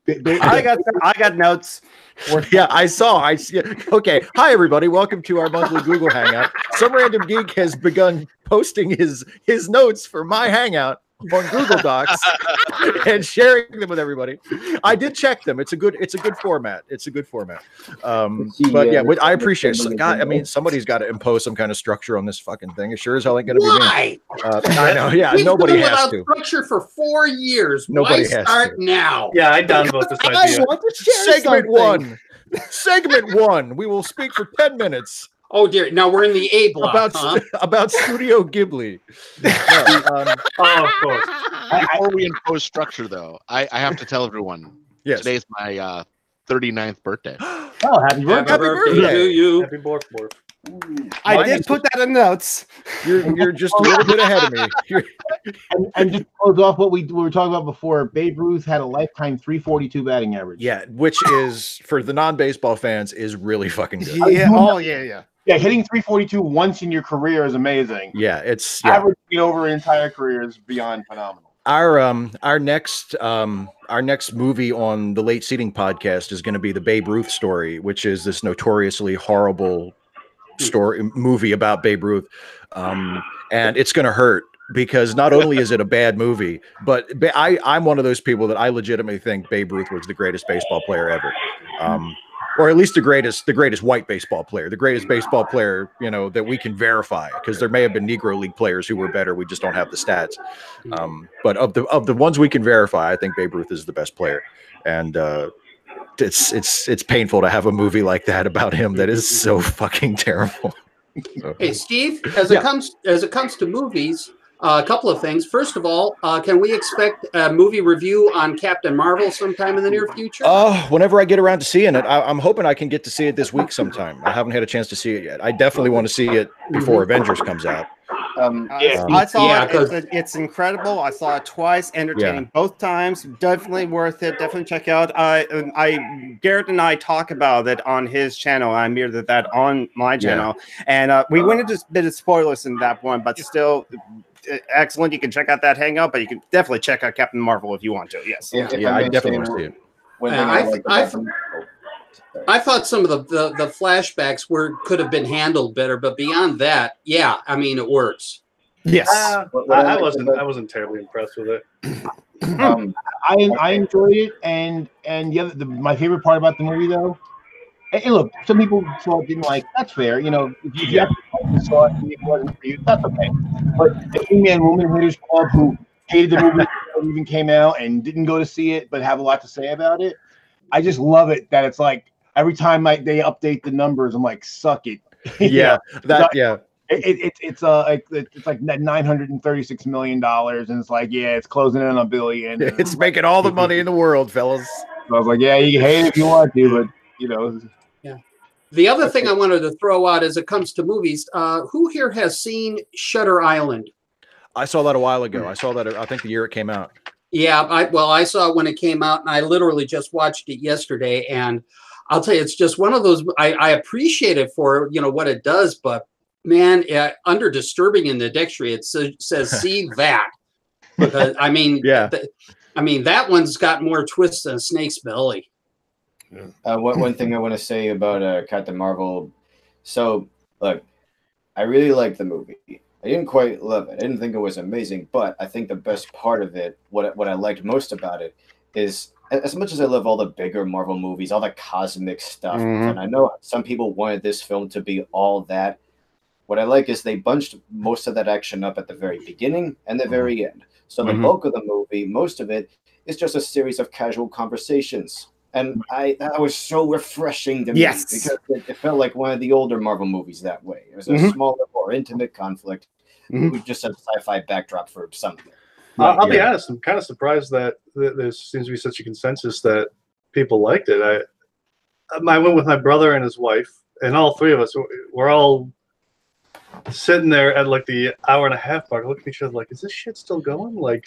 I got notes. Yeah, I see. Okay. Hi, everybody. Welcome to our monthly Google Hangout. Some random geek has begun posting his notes for my Hangout on Google Docs and sharing them with everybody. I did check them. It's a good format. But yeah, I appreciate it. God, I mean, somebody's got to impose some kind of structure on this fucking thing. It sure as hell ain't going to be me. I know. Yeah, nobody has to. Structure for 4 years. Nobody Why has start to. now? Yeah, I downvote this idea. I want to share Segment 1. We will speak for 10 minutes. Oh dear! Now we're in the A block about Studio Ghibli. Of course. Before we impose structure, though, I have to tell everyone. Yes. Today's my 39th birthday. Oh, happy birthday! Happy birthday to you! Happy birthday. I did put that in notes. You're just a little bit ahead of me. and just close off what we were talking about before. Babe Ruth had a lifetime 342 batting average. Yeah, which is for the non-baseball fans is really fucking good. Yeah. Oh yeah. Yeah, hitting 342 once in your career is amazing. Yeah, it's averaging it over an entire career is beyond phenomenal. Our next movie on the Late Seating podcast is going to be the Babe Ruth story, which is this notoriously horrible movie about Babe Ruth, and it's going to hurt because not only is it a bad movie, but I'm one of those people that I legitimately think Babe Ruth was the greatest baseball player ever. Or at least the greatest white baseball player, the greatest baseball player, that we can verify, because there may have been Negro League players who were better. We just don't have the stats. But of the ones we can verify, I think Babe Ruth is the best player. And it's painful to have a movie like that about him that is so fucking terrible. Hey, Steve, as it comes to movies, a couple of things. First of all, can we expect a movie review on Captain Marvel sometime in the near future? Whenever I get around to seeing it, I'm hoping I can get to see it this week sometime. I haven't had a chance to see it yet. I definitely want to see it before Avengers comes out. I saw it. It's incredible. I saw it twice, entertaining both times. Definitely worth it. Definitely check out. Garrett and I talk about it on his channel. I mirrored that on my channel, and we went into a bit of spoilers in that one, but still excellent. You can check out that Hangout, but you can definitely check out Captain Marvel if you want to. Yes, I definitely want to see it. I thought some of the flashbacks could have been handled better, but beyond that, it works. Yes, I wasn't terribly impressed with it. I enjoyed it, and my favorite part about the movie, though, and look, some people saw it, didn't like. That's fair, if you actually saw it and it wasn't for you, that's okay. But the King-Man Woman Haters Club, who hated the movie before it even came out and didn't go to see it, but have a lot to say about it, I just love it that it's like every time they update the numbers, I'm like, suck it. It's like that $936 million, and it's like, it's closing in on $1 billion. It's making all the money in the world, fellas. So I was like, you can hate it if you want to, but Yeah. The other thing I wanted to throw out as it comes to movies, who here has seen Shutter Island? I saw that a while ago. I saw that, I think, the year it came out. Yeah, I saw it when it came out, and I literally just watched it yesterday, and I'll tell you, it's just one of those. I appreciate it for what it does, but man, under disturbing in the dictionary, it says see that, because that one's got more twists than a snake's belly. One thing I want to say about Captain Marvel. So look, I really liked the movie. I didn't quite love it. I didn't think it was amazing, but I think the best part of it, what I liked most about it, is as much as I love all the bigger Marvel movies, all the cosmic stuff, and I know some people wanted this film to be all that, what I like is they bunched most of that action up at the very beginning and the very end. So the bulk of the movie, most of it, is just a series of casual conversations. And that was so refreshing to me, because it felt like one of the older Marvel movies that way. It was a smaller, more intimate conflict. We just had a sci-fi backdrop for something. I'll be honest, I'm kind of surprised that there seems to be such a consensus that people liked it. I went with my brother and his wife, and all three of us were all sitting there at like the hour and a half mark, looking at each other like, "Is this shit still going?" Like,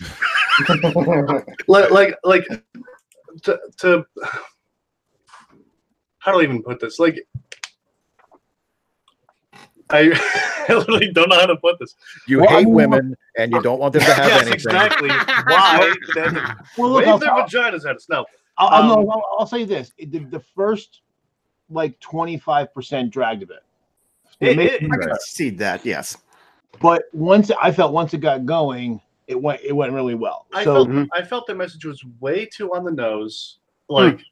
to how do I even put this? Like, I literally don't know how to put this. You hate women and you don't want them to have anything. Exactly. Why? Wave their vaginas at us. No. I'll say this: the first like 25% dragged a bit. I can see that, yes. But once it got going, it went really well. I felt the message was way too on the nose. Like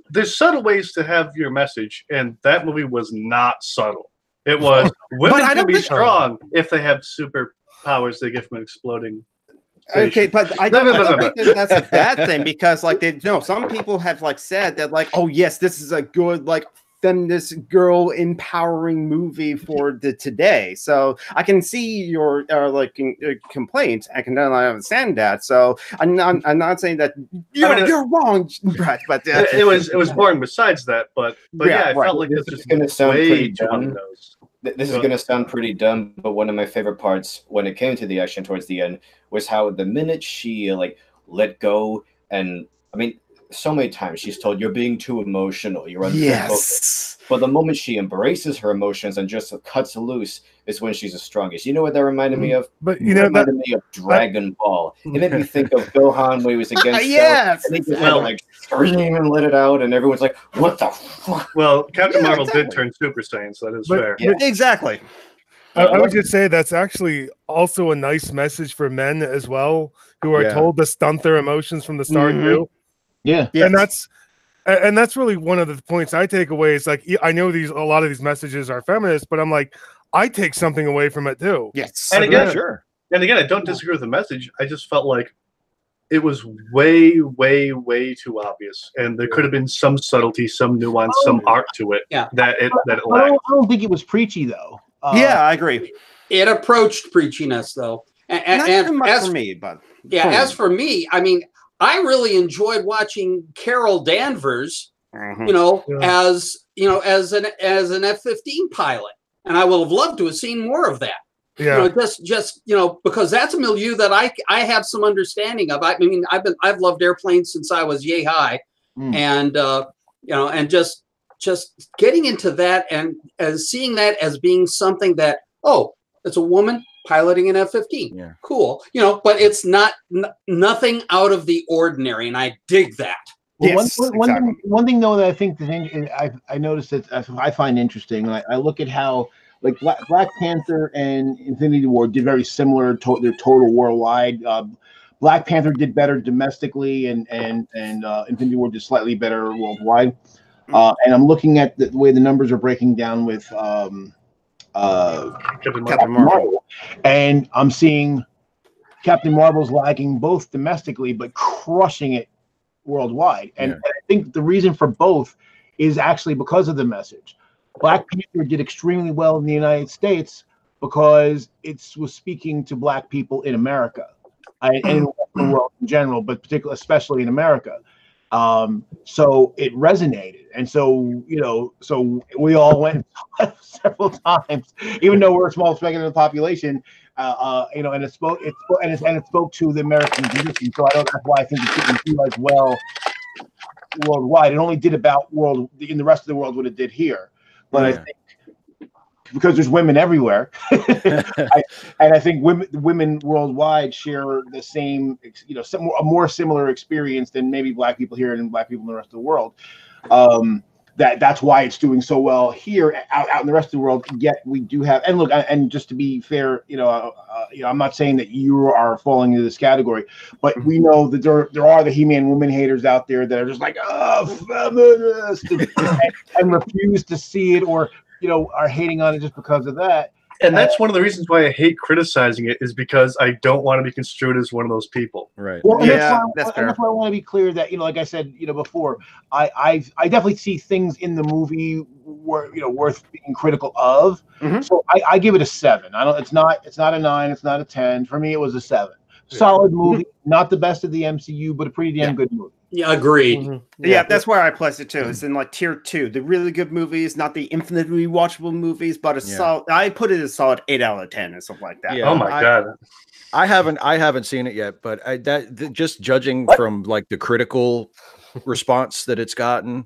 there's subtle ways to have your message, and that movie was not subtle. It was women can be strong if they have superpowers they get from an exploding station. Okay, but I don't think that's a bad thing, because like some people have like said that like, oh yes, this is a good like feminist girl empowering movie for the today. So I can see your complaint. I can understand that. So I'm not saying that you're wrong, Brett. But it was boring. Besides that, but yeah, I felt like this is going to sound pretty dumb. This is going to sound pretty dumb, but one of my favorite parts when it came to the action towards the end was how the minute she like let go, and I mean, so many times she's told you're being too emotional, you're unfocused. But the moment she embraces her emotions and just cuts loose is when she's the strongest. You know what that reminded me of? But it reminded me of Dragon Ball. It made me think of Gohan when he was against yes, and he just had to like scream and let it out, and everyone's like, "What the fuck?" Well, Captain Marvel did turn Super Saiyan, so that is fair. Yeah. Exactly. I would just say that's actually also a nice message for men as well, who are told to stunt their emotions from the start too. Yeah, and that's really one of the points I take away. Is like, I know a lot of these messages are feminist, but I'm like, I take something away from it too. Yes, and again, I don't disagree with the message. I just felt like it was way, way, way too obvious, and there could have been some subtlety, some nuance, some art to it. Yeah. that it lacked. I don't think it was preachy though. I agree. It approached preachiness though, and too much for me, but as for me, I mean, I really enjoyed watching Carol Danvers, as an F-15 pilot, and I would have loved to have seen more of that. Yeah, just because that's a milieu that I have some understanding of. I mean, I've loved airplanes since I was yay high, and and just getting into that and seeing that as being something that it's a woman piloting an F-15. Yeah. Cool. But it's not nothing out of the ordinary, and I dig that. Well, yes, one thing though that I think I noticed that I find interesting, and I look at how like Black Panther and Infinity War did very similar to their total worldwide. Black Panther did better domestically, and Infinity War did slightly better worldwide. And I'm looking at the way the numbers are breaking down with Captain Marvel, and I'm seeing Captain Marvel's lagging both domestically but crushing it worldwide. And I think the reason for both is actually because of the message. Black Panther did extremely well in the United States because it was speaking to Black people in America and in the world in general, but particularly, especially in America. So it resonated, and so we all went several times, even though we're a small segment of the population. And it spoke to the American condition. So that's why I think it didn't do as well worldwide. It only did about in the rest of the world what it did here. But I think because there's women everywhere, I think women worldwide share the same, a more similar experience than maybe Black people here and Black people in the rest of the world. That's why it's doing so well here, out in the rest of the world. Yet we do have, and look, and just to be fair, I'm not saying that you are falling into this category, but we know that there are the He-Man woman haters out there that are just like, feminist, and refuse to see it, or are hating on it just because of that. And that's one of the reasons why I hate criticizing it, is because I don't want to be construed as one of those people. Right. Well, that's fair. That's why I want to be clear that, like I said, before, I definitely see things in the movie worth being critical of. So I give it a 7. It's not a 9. It's not a 10. For me, it was a 7. Solid movie, not the best of the MCU, but a pretty damn good movie. Yeah, agreed. Yeah, that's where I place it too. It's in like tier 2, the really good movies, not the infinitely rewatchable movies, but solid. I put it as a solid 8 out of 10 and stuff like that. Yeah, oh my god, I haven't seen it yet, but just judging from like the critical response that it's gotten,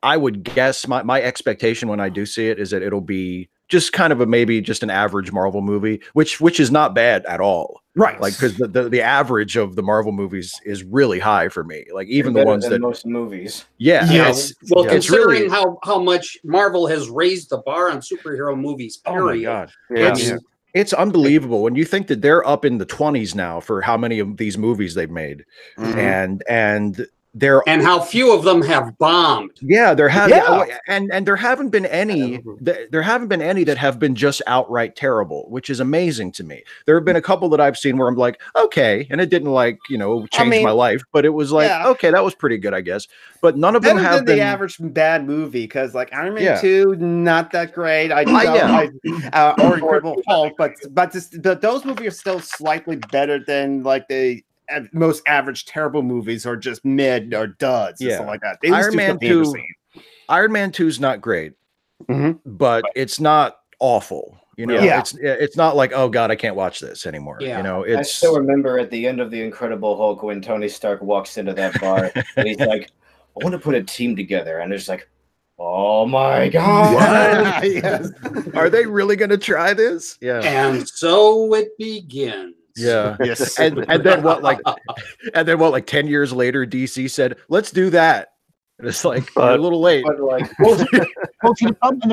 I would guess my expectation when I do see it is that it'll be just kind of maybe just an average Marvel movie, which is not bad at all. Right. Like, because the average of the Marvel movies is really high for me. Like, even the ones that most movies. Yeah. Yes. Well, considering really, how much Marvel has raised the bar on superhero movies, period. Oh my God. Yeah. It's unbelievable when you think that they're up in the 20s now for how many of these movies they've made. And how few of them have bombed. Yeah, there have and there haven't been any that have been just outright terrible, which is amazing to me. There have been a couple that I've seen where I'm like, okay, and it didn't change my life, but it was like, okay, that was pretty good, I guess. But none of them have been the average bad movie, because like Iron Man 2, not that great. Or Incredible Hulk, but those movies are still slightly better than like the most average terrible movies, or just mid or duds and stuff like that. Iron Man 2 is not great, but it's not awful. It's not like, oh God, I can't watch this anymore. I still remember at the end of the Incredible Hulk when Tony Stark walks into that bar and he's like, I want to put a team together, and it's like, oh my God. Yes. Are they really going to try this? Yeah. And so it begins. Yeah. Yes. And then what, like 10 years later, DC said, let's do that. And it's like, you're a little late. But the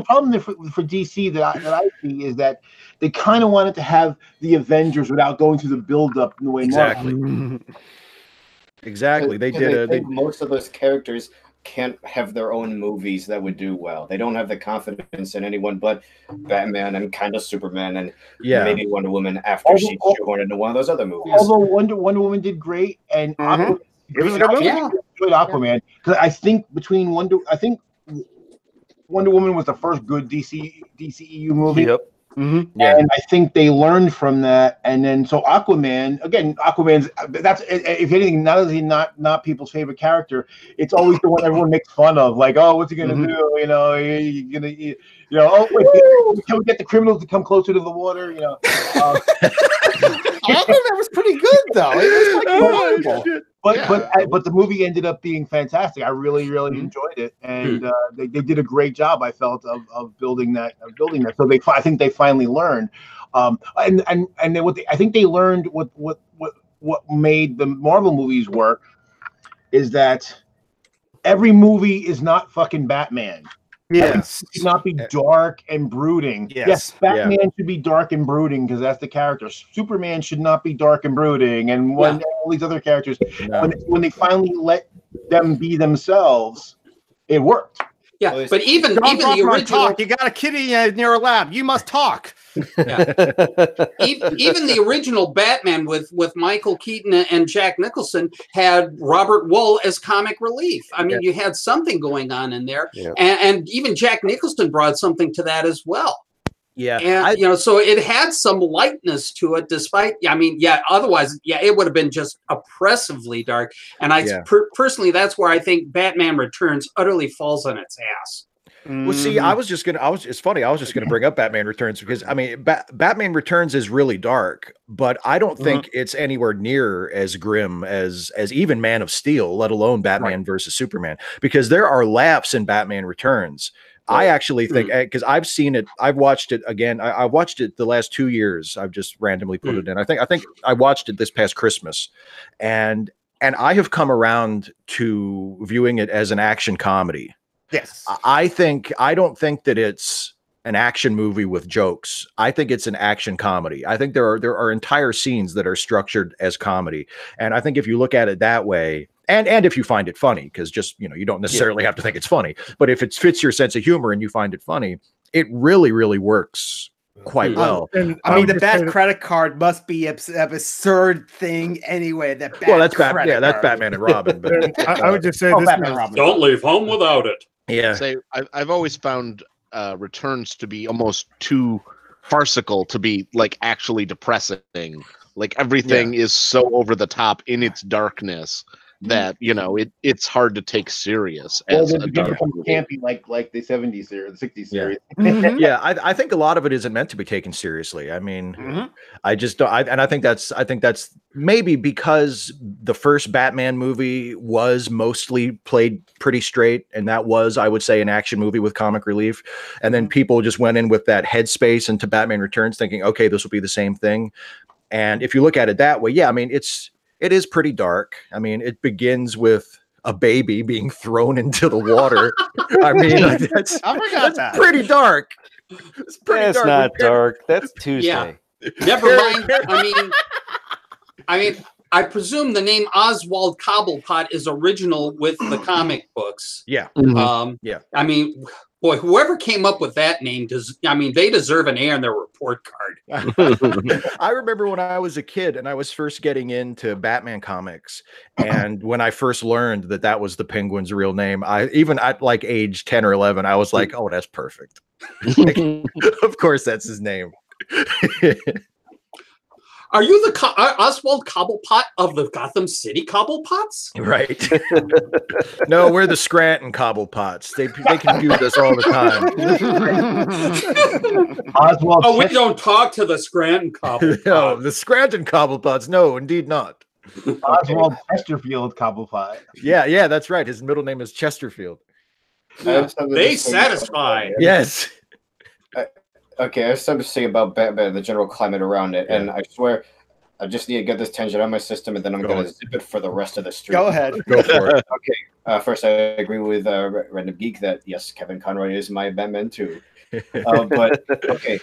problem for DC that I see is that they kind of wanted to have the Avengers without going through the build-up in the way Marvel. Exactly. They did. Most of those characters can't have their own movies that would do well. They don't have the confidence in anyone but Batman and kind of Superman and maybe Wonder Woman after she's shoehorned into one of those other movies. Although Wonder Woman did great, and Aquaman, it was a good movie. I enjoyed Aquaman, because I think Wonder Woman was the first good DCEU movie. Yep. And I think they learned from that, and then so Aquaman's that's, if anything, not only not people's favorite character, it's always the one everyone makes fun of, like, oh, what's he gonna do? Oh wait, can we get the criminals to come closer to the water? Aquaman was pretty good though. It was like But the movie ended up being fantastic. I really enjoyed it, and they did a great job, I felt, of building that. So I think they finally learned, I think they learned what made the Marvel movies work is that every movie is not fucking Batman. Yes, should not be dark and brooding. Yes, Batman should be dark and brooding because that's the character. Superman should not be dark and brooding, and all these other characters, when they finally let them be themselves, it worked. Yeah, but even the original talk. You got a kitty in your lap. You must talk. Yeah. Even the original Batman with Michael Keaton and Jack Nicholson had Robert Wuhl as comic relief. I mean, you had something going on in there, and even Jack Nicholson brought something to that as well. Yeah, and so it had some lightness to it, despite. Otherwise, it would have been just oppressively dark. And personally, that's where I think Batman Returns utterly falls on its ass. Well, see, it's funny. I was just going to bring up Batman Returns because I mean, Batman Returns is really dark, but I don't think it's anywhere near as grim as even Man of Steel, let alone Batman versus Superman, because there are laughs in Batman Returns. I actually think, because I've seen it, I've watched it again. I watched it the last 2 years. I've just randomly put it in. I think I watched it this past Christmas, and I have come around to viewing it as an action comedy. Yes. I don't think that it's an action movie with jokes. I think it's an action comedy. I think there are entire scenes that are structured as comedy. And I think if you look at it that way, and if you find it funny, because just, you don't necessarily have to think it's funny, but if it fits your sense of humor and you find it funny, it really, really works quite well. I mean, the bad credit card must be an absurd thing anyway. That's Batman and Robin. But I would just say don't leave home without it. Yeah. Say, I've always found Returns to be almost too farcical to be like actually depressing. Like everything is so over the top in its darkness that it's hard to take serious Well, as it a becomes dark movie. campy like the 70s series, the 60s series. Yeah, I think a lot of it isn't meant to be taken seriously. I mean, I just don't. I think that's maybe because the first Batman movie was mostly played pretty straight, and that was, I would say, an action movie with comic relief. And then people just went in with that headspace into Batman Returns, thinking, okay, this will be the same thing. And if you look at it that way, yeah, I mean, it is pretty dark. I mean, it begins with a baby being thrown into the water. I mean, that's pretty dark. It's pretty That's dark. not dark. That's Tuesday. Yeah. Never mind. I mean, I presume the name Oswald Cobblepot is original with the comic books. Yeah. Yeah. I mean, boy, whoever came up with that name they deserve an A on their report card. I remember when I was a kid and I was first getting into Batman comics, and when I first learned that was the Penguin's real name, even at like age 10 or 11, I was like, oh, that's perfect. Like, of course, that's his name. Are you the Oswald Cobblepot of the Gotham City Cobblepots? Right. No, we're the Scranton Cobblepots. They confuse us all the time. Oswald. We don't talk to the Scranton Cobblepots. No, the Scranton Cobblepots. No, indeed not. Oswald Chesterfield Cobblepot. Yeah, that's right. His middle name is Chesterfield. They satisfy. Yes. Okay, I have something to say about Batman, the general climate around it, and I swear, I just need to get this tangent out of my system, and then I'm going to zip it for the rest of the stream. Go ahead. Go for it. Okay, first, I agree with Random Geek that, yes, Kevin Conroy is my Batman, too. But, okay,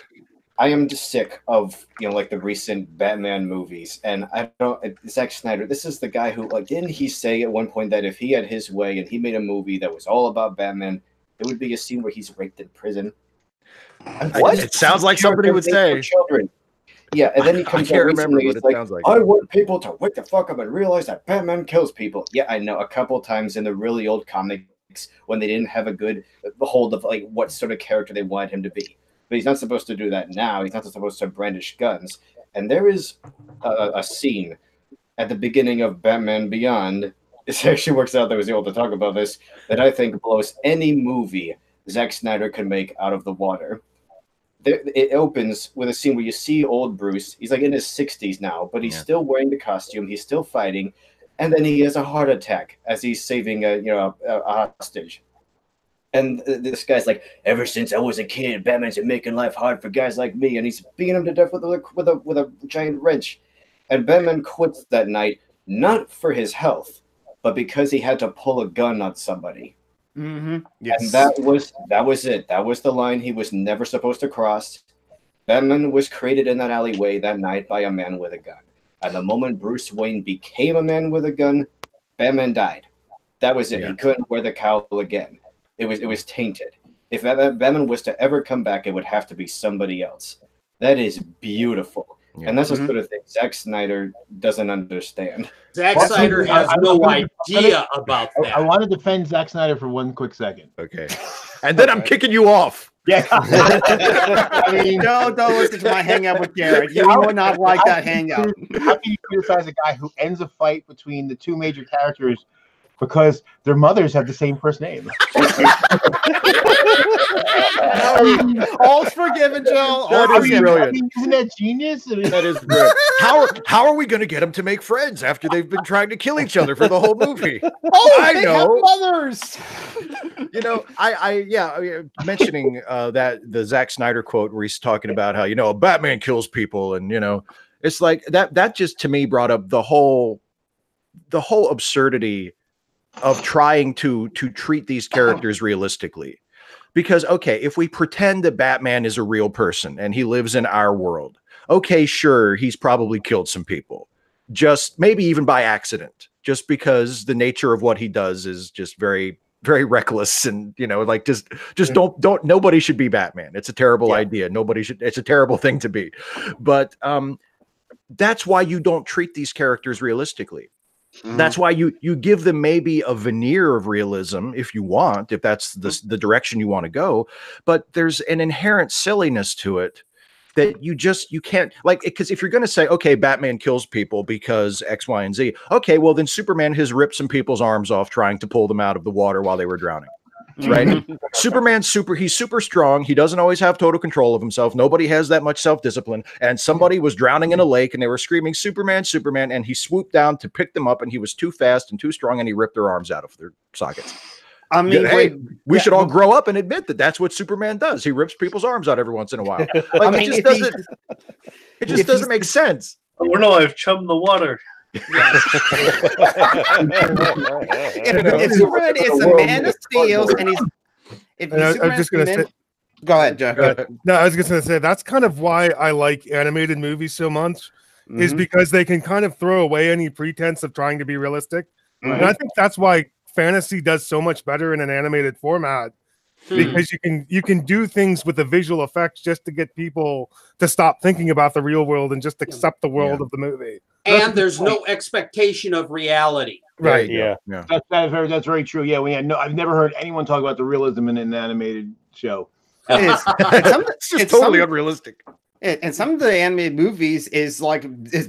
I am just sick of, like, the recent Batman movies, and I don't, Zack Snyder, this is the guy who, like, didn't he say at one point that if he had his way and he made a movie that was all about Batman, there would be a scene where he's raped in prison? What? It sounds like somebody would say. Children. Yeah, and then he comes out recently, he's like, I want people to wake the fuck up and realize that Batman kills people. Yeah, I know, a couple times in the really old comics when they didn't have a good hold of like what sort of character they wanted him to be. But he's not supposed to do that now. He's not supposed to brandish guns. And there is a scene at the beginning of Batman Beyond. It actually works out that I was able to talk about this, that I think blows any movie Zack Snyder can make out of the water. It opens with a scene where you see old Bruce. He's like in his 60s now, but he's still wearing the costume. He's still fighting, and then he has a heart attack as he's saving a hostage. And this guy's like, ever since I was a kid, Batman's been making life hard for guys like me, and he's beating him to death with a giant wrench. And Batman quits that night, not for his health, but because he had to pull a gun on somebody. Mm-hmm. Yes. And that was it. That was the line he was never supposed to cross. Batman was created in that alleyway that night by a man with a gun. And the moment Bruce Wayne became a man with a gun, Batman died. That was it. Yeah. He couldn't wear the cowl again. It was tainted. If Batman was to ever come back, it would have to be somebody else. That is beautiful. Yeah. And that's the sort of thing Zack Snyder doesn't understand. Zack Snyder has no idea about that. I want to defend Zack Snyder for 1 quick second. Okay. And then I'm kicking you off. Yeah. I mean, don't listen to my hangout with Garrett. You would not like that hangout. How can you criticize a guy who ends a fight between the two major characters because their mothers have the same first name? All's forgiven, Joe. That is brilliant. Isn't that genius? That is brilliant. How are we going to get them to make friends after they've been trying to kill each other for the whole movie? They have mothers. I mentioning that the Zack Snyder quote where he's talking about how Batman kills people, and it's like that just to me brought up the whole absurdity of trying to treat these characters realistically. Because, okay, if we pretend that Batman is a real person and he lives in our world, okay, sure, he's probably killed some people, just maybe even by accident, just because the nature of what he does is just very, very reckless. And, just don't, nobody should be Batman. It's a terrible idea. It's a terrible thing to be. But that's why you don't treat these characters realistically. Mm-hmm. That's why you give them maybe a veneer of realism if you want, if that's the direction you want to go. But there's an inherent silliness to it that you can't, like, because if you're going to say, okay, Batman kills people because X, Y, and Z, okay, well then Superman has ripped some people's arms off trying to pull them out of the water while they were drowning. Right? He's super strong. He doesn't always have total control of himself. Nobody has that much self-discipline. And somebody was drowning in a lake and they were screaming, Superman, Superman. And he swooped down to pick them up and he was too fast and too strong and he ripped their arms out of their sockets. I mean, hey, we should all grow up and admit that that's what Superman does. He rips people's arms out every once in a while. Like, I mean, it just doesn't make sense. Oh no, I've chummed the water. If Superman is a man of steel and I'm just gonna say, go ahead, Jeff. No, I was just gonna say that's kind of why I like animated movies so much, is because they can kind of throw away any pretense of trying to be realistic. And I think that's why fantasy does so much better in an animated format, because you can do things with the visual effects just to get people to stop thinking about the real world and just accept the world of the movie. And there's no expectation of reality. Right. Yeah. That's very true. Yeah. I've never heard anyone talk about the realism in an animated show. It's just totally unrealistic. And some of the animated movies is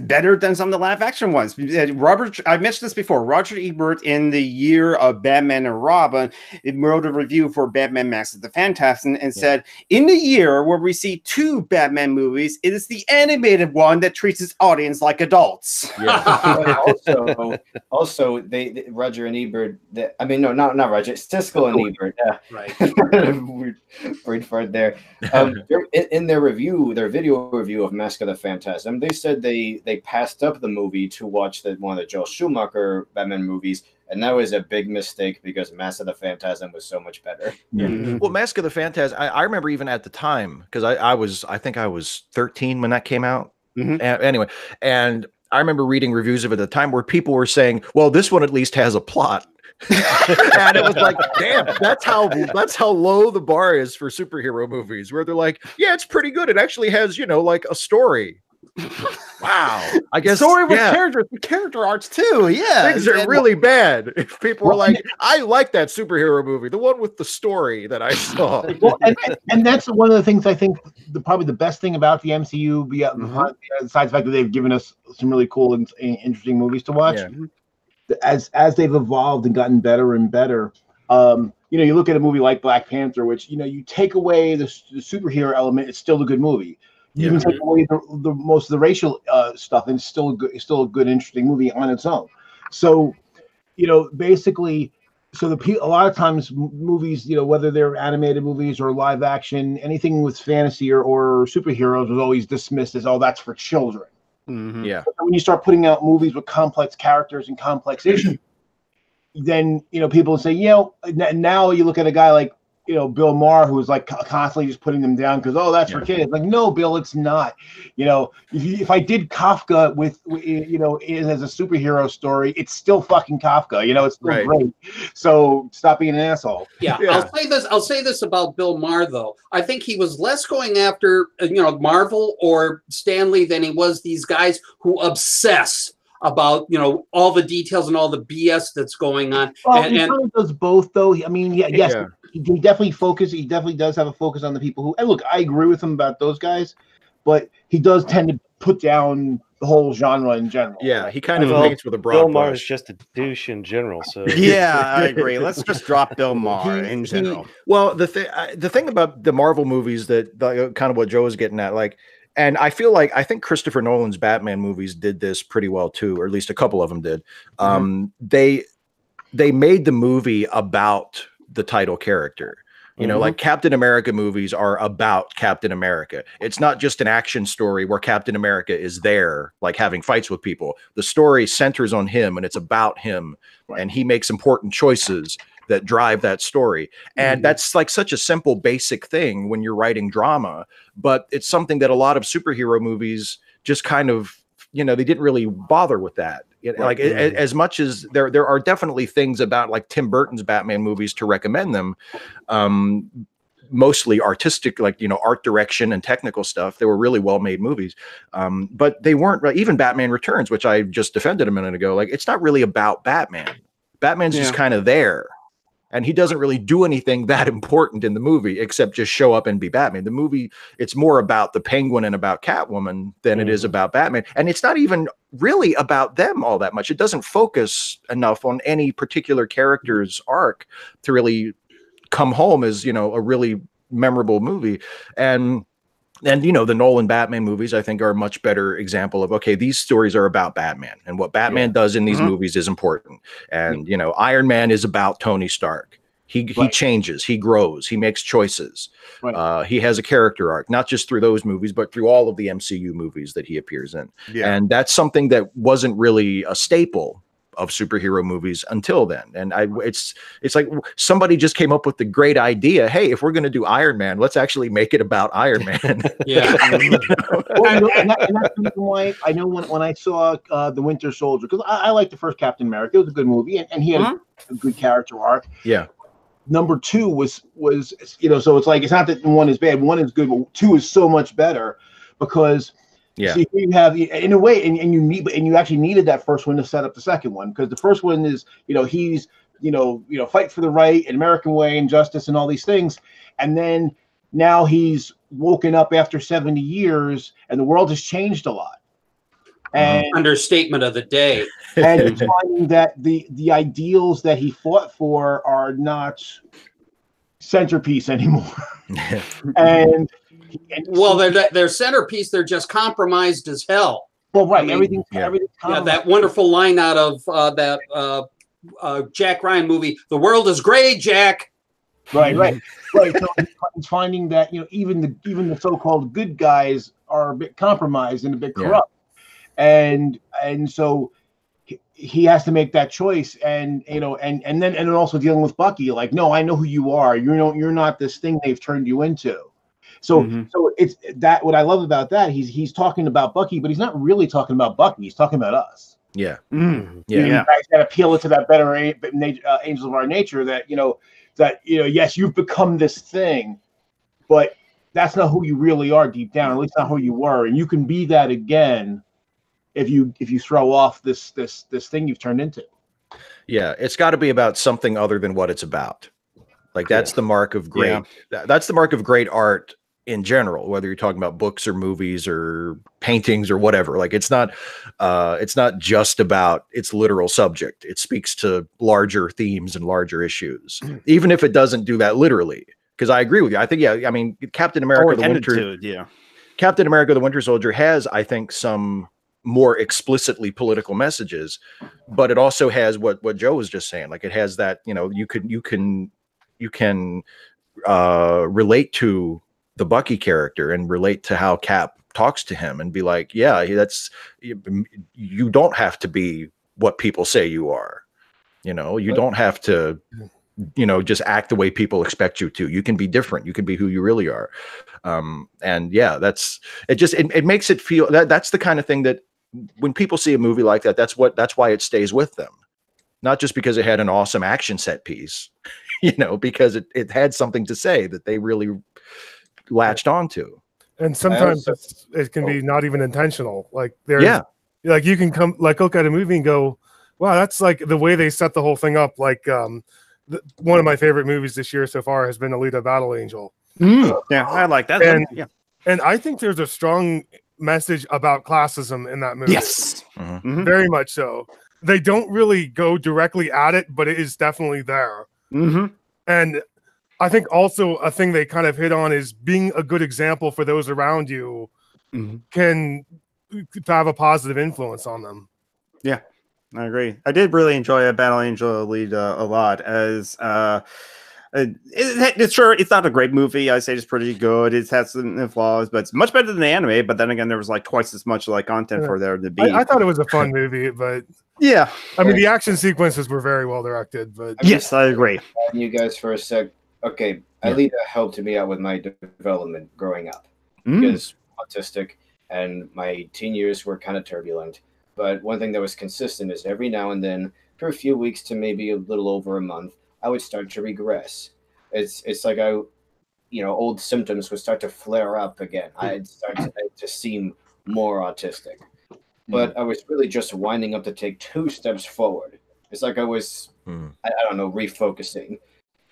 better than some of the live action ones. I mentioned this before. Roger Ebert, in the year of Batman and Robin, wrote a review for Batman Mask of the Phantasm and said, in the year where we see 2 Batman movies, it is the animated one that treats its audience like adults. Yeah. also, they Roger and Ebert. Not Roger. Siskel and Ebert. Right. Weird part there. In their review, their video review of Mask of the Phantasm, they said they passed up the movie to watch one of the Joel Schumacher Batman movies, and that was a big mistake because Mask of the Phantasm was so much better. Well, Mask of the Phantasm, I remember even at the time, because I think I was 13 when that came out. Anyway, and I remember reading reviews of it at the time where people were saying, well, this one at least has a plot. And it was like, damn, that's how low the bar is for superhero movies, where they're like, yeah, it's pretty good. It actually has, like a story. Wow. I guess story with character arcs too. Yeah. Things are really bad. If people were like, I like that superhero movie, the one with the story that I saw. Well, and that's one of the things I think probably the best thing about the MCU, besides the fact that they've given us some really cool and interesting movies to watch. As they've evolved and gotten better and better, you look at a movie like Black Panther, which you take away the superhero element, it's still a good movie. You can take away the most of the racial stuff, and it's still a good, interesting movie on its own. So, basically, a lot of times movies, whether they're animated movies or live action, anything with fantasy or superheroes was always dismissed as, oh, that's for children. Yeah. But when you start putting out movies with complex characters and complex issues, then people say, now you look at a guy like Bill Maher, who's like constantly just putting them down because that's for kids. Like, no, Bill, it's not. If I did Kafka with as a superhero story, it's still fucking Kafka. It's still great. So stop being an asshole. Yeah. I'll say this about Bill Maher though. I think he was less going after Marvel or Stan Lee than he was these guys who obsess about all the details and all the BS that's going on. Well, he kind of does both, though. I mean, yes, he definitely focus. He definitely does have a focus on the people who. And look, I agree with him about those guys, but he does tend to put down the whole genre in general. Yeah, he kind of paints with a broad brush. Bill Maher is just a douche in general. So yeah, I agree. Let's just drop Bill Maher in general. Well, the thing about the Marvel movies that kind of what Joe is getting at, like. And I think Christopher Nolan's Batman movies did this pretty well too, or at least a couple of them did. They made the movie about the title character. Like Captain America movies are about Captain America. It's not just an action story where Captain America is there, like having fights with people. The story centers on him and it's about him, and he makes important choices that drive that story. And that's like such a simple, basic thing when you're writing drama, but it's something that a lot of superhero movies just kind of, they didn't really bother with that. As much as there are definitely things about like Tim Burton's Batman movies to recommend them, mostly artistic, like, art direction and technical stuff. They were really well-made movies. But they weren't, even Batman Returns, which I just defended a minute ago, like, it's not really about Batman. Batman's just kind of there. And he doesn't really do anything that important in the movie except just show up and be Batman. The movie, it's more about the Penguin and about Catwoman than it is about Batman. And it's not even really about them all that much. It doesn't focus enough on any particular character's arc to really come home as, you know, a really memorable movie. And you know, the Nolan Batman movies, I think, are a much better example of, okay, these stories are about Batman, and what Batman does in these movies is important. And, you know, Iron Man is about Tony Stark. He changes, he grows, he makes choices. He has a character arc, not just through those movies, but through all of the MCU movies that he appears in. And that's something that wasn't really a staple of superhero movies until then. And it's like somebody just came up with the great idea. Hey, if we're going to do Iron Man, let's actually make it about Iron Man. Well, and that's the reason why I know when I saw The Winter Soldier, because I like the first Captain America. It was a good movie, and he had a good character arc. Number 2 was, you know, so it's like, it's not that 1 is bad, 1 is good, but 2 is so much better because see, you have, in a way, and you actually needed that first one to set up the second one, because the first one is, you know, he's, you know, fight for the right, an American way, and justice, and all these things, and then now he's woken up after 70 years, and the world has changed a lot. And understatement of the day. And he's finding that the ideals that he fought for are not centerpiece anymore. and well, they're centerpiece. They're just compromised as hell. Well, right. I mean, everything's that wonderful line out of that Jack Ryan movie, "The world is gray, Jack." Right. So he's finding that, you know, even the so-called good guys are a bit compromised and a bit corrupt, and so he has to make that choice, and you know, and then also dealing with Bucky, like, no, I know who you are. You're not this thing they've turned you into. So it's that, what I love about that, he's talking about Bucky, but he's not really talking about Bucky. He's talking about us. You guys got to appeal it to that better angels of our nature, that yes, you've become this thing, but that's not who you really are deep down, or at least not who you were, and you can be that again if you throw off this thing you've turned into. It's got to be about something other than what it's about. Like, that's the mark of great. That's the mark of great art in general, whether you're talking about books or movies or paintings or whatever. Like, it's not just about its literal subject. It speaks to larger themes and larger issues, even if it doesn't do that literally. Because I agree with you. I think, I mean, Captain America, Captain America, the Winter Soldier has, I think, some more explicitly political messages, but it also has what Joe was just saying. Like, it has that, you know, you can relate to the Bucky character and relate to how Cap talks to him and be like, you don't have to be what people say you are. You know, you don't have to, you know, just act the way people expect you to. You can be different. You can be who you really are. It makes it feel that's the kind of thing that when people see a movie like that, that's why it stays with them. Not just because it had an awesome action set piece, you know, because it had something to say that they really latched onto. And sometimes it can be not even intentional. Like, like, you can look at a movie and go, wow, that's like the way they set the whole thing up. Like, one of my favorite movies this year so far has been Alita Battle Angel. Yeah, I like that. And I think there's a strong message about classism in that movie. Yes. Very much so. They don't really go directly at it, but it is definitely there. And I think also a thing they kind of hit on is being a good example for those around you can have a positive influence on them. Yeah, I agree. I did really enjoy Battle Angel Alita a lot. As it's sure it's not a great movie. I say it's pretty good. It has some flaws, but it's much better than the anime. But then again, there was like twice as much like content for there to be. I thought it was a fun movie, but I mean, the action sequences were very well directed. But yes, I agree. You guys for a sec. Okay, Alita helped me out with my development growing up because autistic, and my teen years were kind of turbulent. But one thing that was consistent is every now and then, for a few weeks to maybe a little over a month, I would start to regress. It's like old symptoms would start to flare up again. I'd start to seem more autistic. But I was really just winding up to take 2 steps forward. It's like I was, I don't know, refocusing.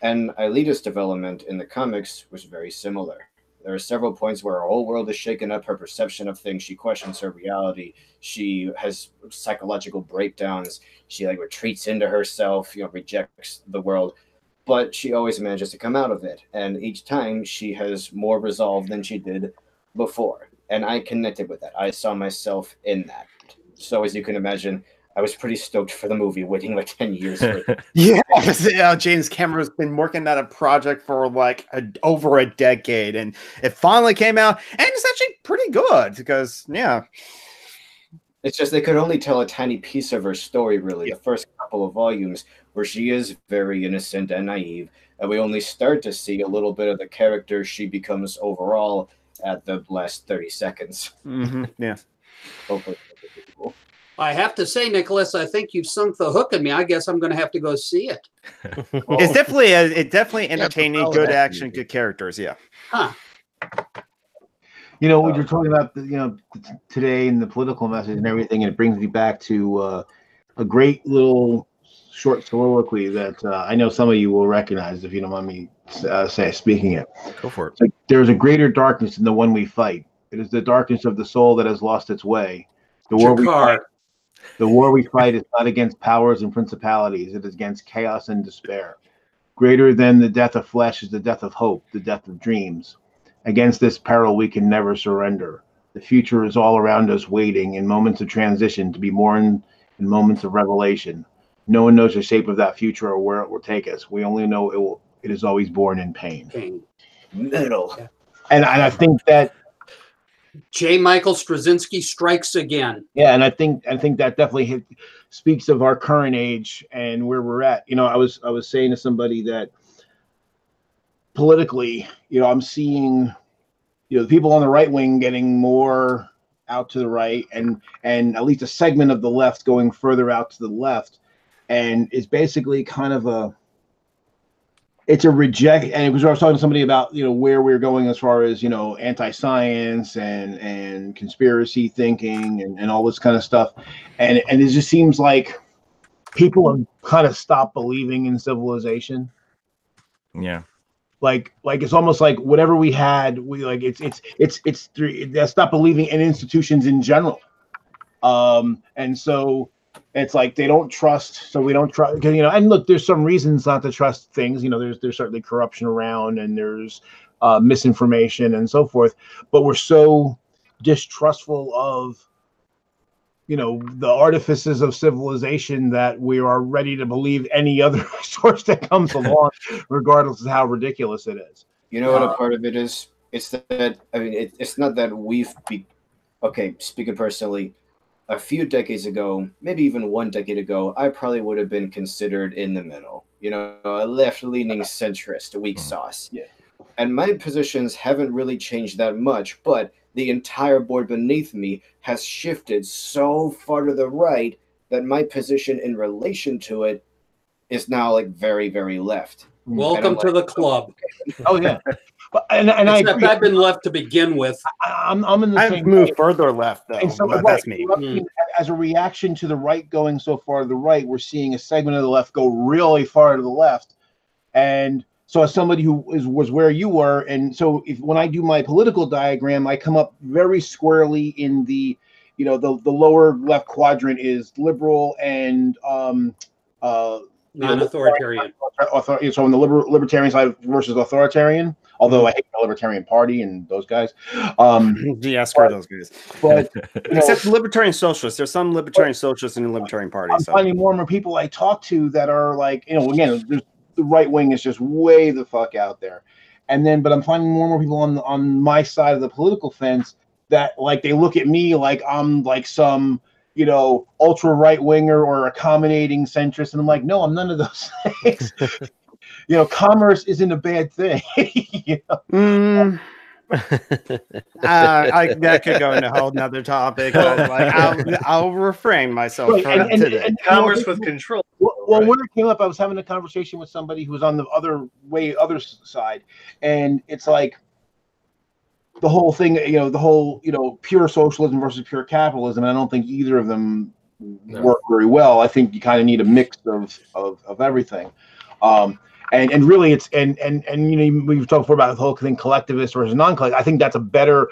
And Aelita's development in the comics was very similar. There are several points where her whole world is shaken up, her perception of things, she questions her reality, she has psychological breakdowns, she like retreats into herself, rejects the world, but she always manages to come out of it. And each time she has more resolve than she did before. And I connected with that. I saw myself in that. So as you can imagine, I was pretty stoked for the movie, waiting like 10 years for it. Yeah, James Cameron's been working on a project for like over a decade, and it finally came out, and it's actually pretty good because, yeah. It's just they could only tell a tiny piece of her story, really. The first couple of volumes, where she is very innocent and naive, and we only start to see a little bit of the character she becomes overall at the last 30 seconds. Mm-hmm. Yeah. Hopefully. I have to say, Nicholas, I think you've sunk the hook in me. I guess I'm going to have to go see it. It's definitely entertaining, good action, good characters. Yeah. Huh. When you're talking about today and the political message and everything, and it brings me back to a great little short soliloquy that I know some of you will recognize if you don't mind me speaking it. Go for it. Like, there's a greater darkness than the one we fight. It is the darkness of the soul that has lost its way. The war we fight is not against powers and principalities. It is against chaos and despair. Greater than the death of flesh is the death of hope, the death of dreams. Against this peril, we can never surrender. The future is all around us, waiting in moments of transition to be born in moments of revelation. No one knows the shape of that future or where it will take us. We only know it is always born in pain. Middle. Yeah. And I think that J. Michael Straczynski strikes again. Yeah, and I think that definitely speaks of our current age and where we're at. I was saying to somebody that politically, I'm seeing, the people on the right wing getting more out to the right, and at least a segment of the left going further out to the left, and it's basically kind of it's a reject. And it was, I was talking to somebody about, where we're going as far as, anti-science and conspiracy thinking and all this kind of stuff. And it just seems like people have kind of stopped believing in civilization. Yeah. Like it's almost like whatever we had, it's stop believing in institutions in general. And so it's like they don't trust, so we don't trust, and look, there's some reasons not to trust things. There's certainly corruption around, and there's misinformation and so forth, but we're so distrustful of the artifices of civilization that we are ready to believe any other source that comes along, regardless of how ridiculous it is. What a part of it is? It's that, it's not that speaking personally, a few decades ago, maybe even 1 decade ago, I probably would have been considered in the middle, a left-leaning centrist, weak sauce. Yeah. And my positions haven't really changed that much, but the entire board beneath me has shifted so far to the right that my position in relation to it is now like very, very left. Welcome to the club. Oh yeah. And I agree. I've been left to begin with. I'm in the I've same moved way. further left though. And so that's me. As a reaction to the right going so far to the right, we're seeing a segment of the left go really far to the left. And so as somebody who was where you were, and so when I do my political diagram, I come up very squarely in the the lower left quadrant is liberal and non-authoritarian. So on the libertarian side versus authoritarian, although I hate the Libertarian Party and those guys. Yeah, screw those guys. But except the Libertarian Socialists, there's some Libertarian Socialists in the Libertarian Party. I'm finding more and more people I talk to that are like, again, the right wing is just way the fuck out there, but I'm finding more and more people on my side of the political fence that like they look at me like I'm like some ultra right winger or accommodating centrist, and I'm like, no, I'm none of those things. Commerce isn't a bad thing. That could go into a whole nother topic. I'll refrain myself from today. And commerce with control. Well, when it came up, I was having a conversation with somebody who was on the other side, and it's like the whole thing, pure socialism versus pure capitalism. And I don't think either of them work very well. I think you kind of need a mix of everything. And really, it's and you know, we've talked before about the whole thing, collectivist versus non-collectivist. I think that's a better.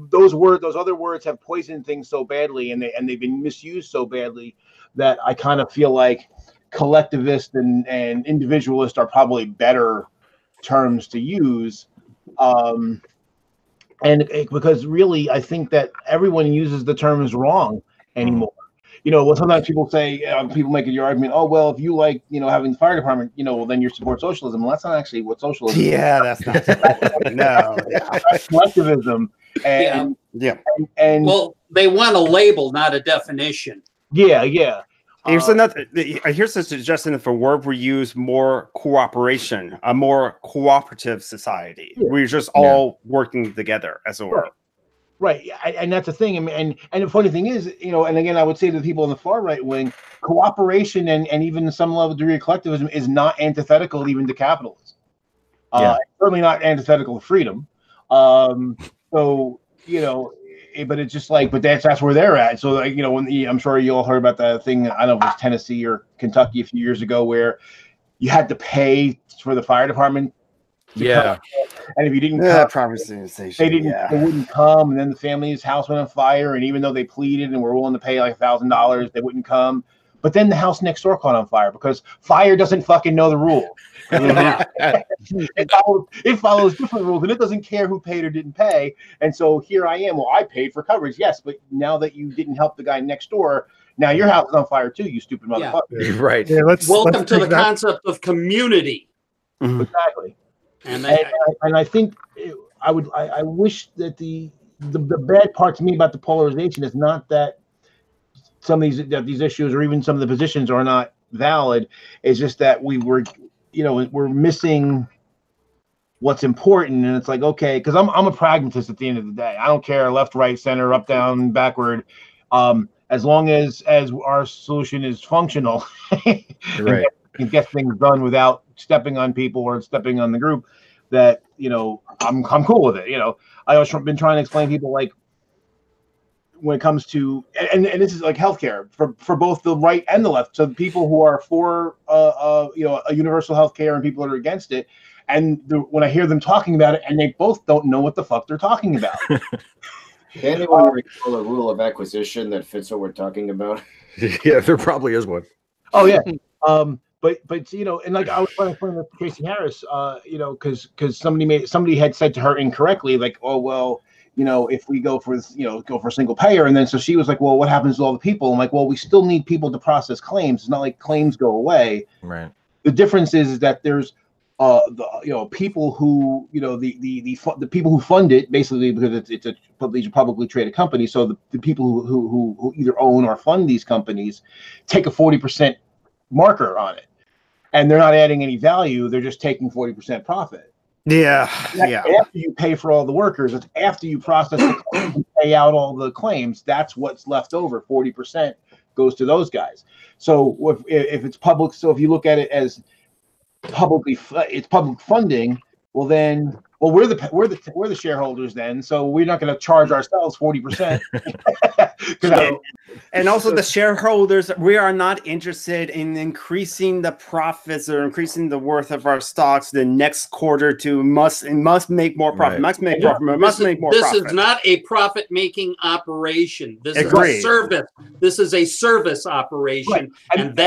Those other words have poisoned things so badly, and they've been misused so badly that I kind of feel like collectivist and individualist are probably better terms to use. Because really, I think that everyone uses the terms wrong anymore. You know, well, sometimes people say, people make the argument, oh, well, if you like, you know, having the fire department, you know, well, then you support socialism. Well, that's not actually what socialism is. Yeah, that's not. No. That's collectivism. And well, they want a label, not a definition. Yeah. Here's a suggestion for word we use: more cooperation, a more cooperative society. Yeah. We're just all working together as a world. Right, and that's the thing. And the funny thing is, you know, and again, I would say to the people on the far right wing, cooperation and even some level degree of collectivism is not antithetical even to capitalism. Certainly not antithetical to freedom. So, you know, but it's just like, but that's where they're at. So, like, you know, I'm sure you all heard about that thing. I don't know if it was Tennessee or Kentucky a few years ago where you had to pay for the fire department. Yeah. And if you didn't come, they wouldn't come. And then the family's house went on fire. And even though they pleaded and were willing to pay like $1,000, they wouldn't come. But then the house next door caught on fire because fire doesn't fucking know the rule. It follows different rules, and it doesn't care who paid or didn't pay. And so here I am. Well, I paid for coverage, yes, but now that you didn't help the guy next door, now your house is on fire too, you stupid motherfucker. Yeah. Right. Yeah, Welcome to the concept of community. Exactly. And I think I wish that the bad part to me about the polarization is not that some of these issues or even some of the positions are not valid. It's just that we're missing what's important. And it's like, okay, because I'm a pragmatist at the end of the day. I don't care left, right, center, up, down, backward. As long as our solution is functional, right, and get things done without stepping on people or stepping on the group, that, you know, I'm cool with it. You know, I always been trying to explain to people, like, when it comes to, and this is like healthcare for both the right and the left. So the people who are for a universal healthcare and people that are against it, and when I hear them talking about it, and they both don't know what the fuck they're talking about. Can anyone recall a rule of acquisition that fits what we're talking about? Yeah, there probably is one. Oh yeah. But you know, and like I was trying to explain with Tracy Harris, you know, because somebody had said to her incorrectly, like, oh well, you know, if we go for single payer, and then so she was like, well, what happens to all the people? I'm like, well, we still need people to process claims. It's not like claims go away. Right. The difference is that there's people who, you know, the people who fund it, basically, because these are publicly traded companies. So the people who either own or fund these companies take a 40% marker on it, and they're not adding any value. They're just taking 40% profit. Yeah. After you pay for all the workers, it's after you process the claims and pay out all the claims, that's what's left over. 40% goes to those guys. So if it's public, so if you look at it as it's public funding, well then, we're the shareholders then, so we're not going to charge ourselves 40%. And also the shareholders, we are not interested in increasing the profits or increasing the worth of our stocks the next quarter to must make more profit. Right. This is not a profit-making operation. This is a service. This is a service operation, right.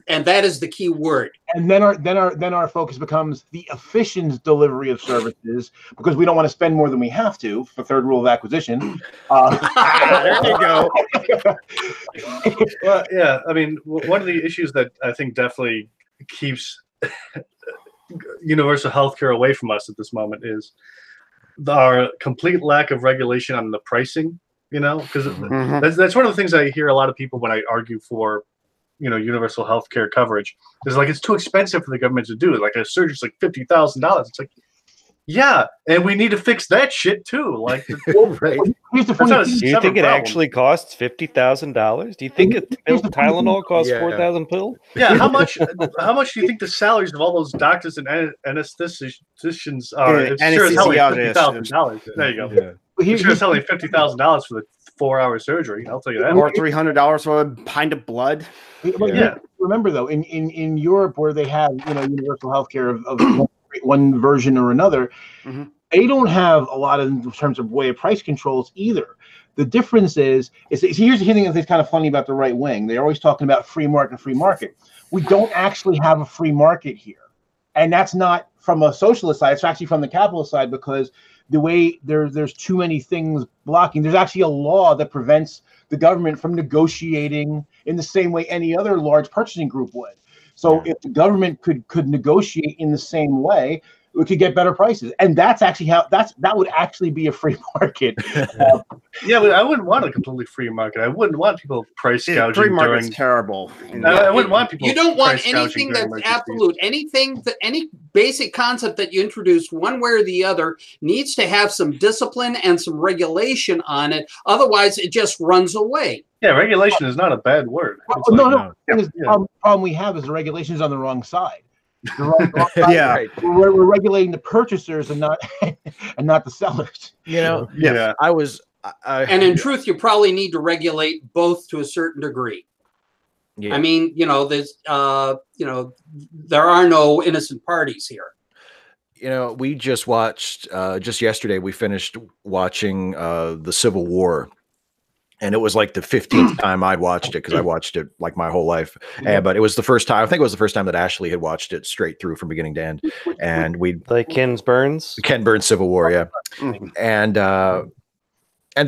and that is the key word. And then our focus becomes the efficient delivery of services, because we don't want to spend more than we have to. For third rule of acquisition. There you go. Well, yeah. I mean, one of the issues that I think definitely keeps universal healthcare away from us at this moment is our complete lack of regulation on the pricing. You know, because that's one of the things I hear a lot of people when I argue for, you know, universal healthcare coverage. Is like, it's too expensive for the government to do it. Like a surgery's like $50,000. It's like, yeah, and we need to fix that shit too. Like, right. Do you think it actually costs $50,000? Do you think Tylenol costs 4,000 pills? Yeah. How much do you think the salaries of all those doctors and aestheticians are? It's sure as hell $50,000. There you go. Yeah. It's sure as hell $50,000 4-hour surgery. I'll tell you that. Or $300 for a pint of blood. Yeah. Remember though, in Europe where they have universal healthcare of one version or another, they don't have a lot in terms of way of price controls either. The difference is here's the thing that's kind of funny about the right wing. They're always talking about free market. We don't actually have a free market here. And that's not from a socialist side, it's actually from the capitalist side, because the way there's too many things blocking. There's actually a law that prevents the government from negotiating in the same way any other large purchasing group would. So if the government could negotiate in the same way, we could get better prices, and that's actually that would actually be a free market. Yeah, but I wouldn't want a completely free market. I wouldn't want people price gouging. Free market's terrible. I wouldn't want people. You don't want anything that's absolute. Any basic concept that you introduce, one way or the other, needs to have some discipline and some regulation on it. Otherwise, it just runs away. Yeah, regulation is not a bad word. The problem we have is the regulation is on the wrong side. Wrong side. Yeah, right. We're regulating the purchasers and not the sellers. And in truth, you probably need to regulate both to a certain degree. Yeah. I mean, there's there are no innocent parties here. We just watched just yesterday. We finished watching the Civil War. And it was like the 15th time I'd watched it, because I watched it like my whole life. But it was the first time, I think it was the first time that Ashley had watched it straight through from beginning to end. And we like Ken Burns Civil War, yeah. And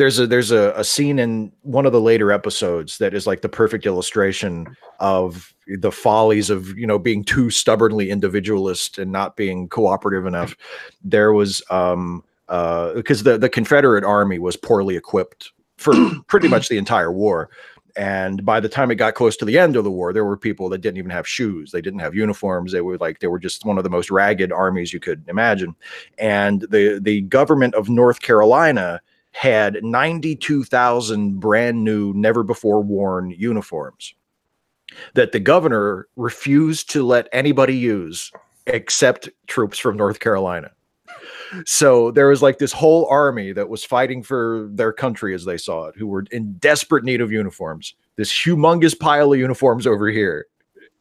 there's a scene in one of the later episodes that is like the perfect illustration of the follies of being too stubbornly individualist and not being cooperative enough. There was because the Confederate Army was poorly equipped for pretty much the entire war. And by the time it got close to the end of the war, there were people that didn't even have shoes. They didn't have uniforms. They were just one of the most ragged armies you could imagine. And the government of North Carolina had 92,000 brand new, never before worn uniforms that the governor refused to let anybody use except troops from North Carolina. So there was like this whole army that was fighting for their country as they saw it, who were in desperate need of uniforms. This humongous pile of uniforms over here.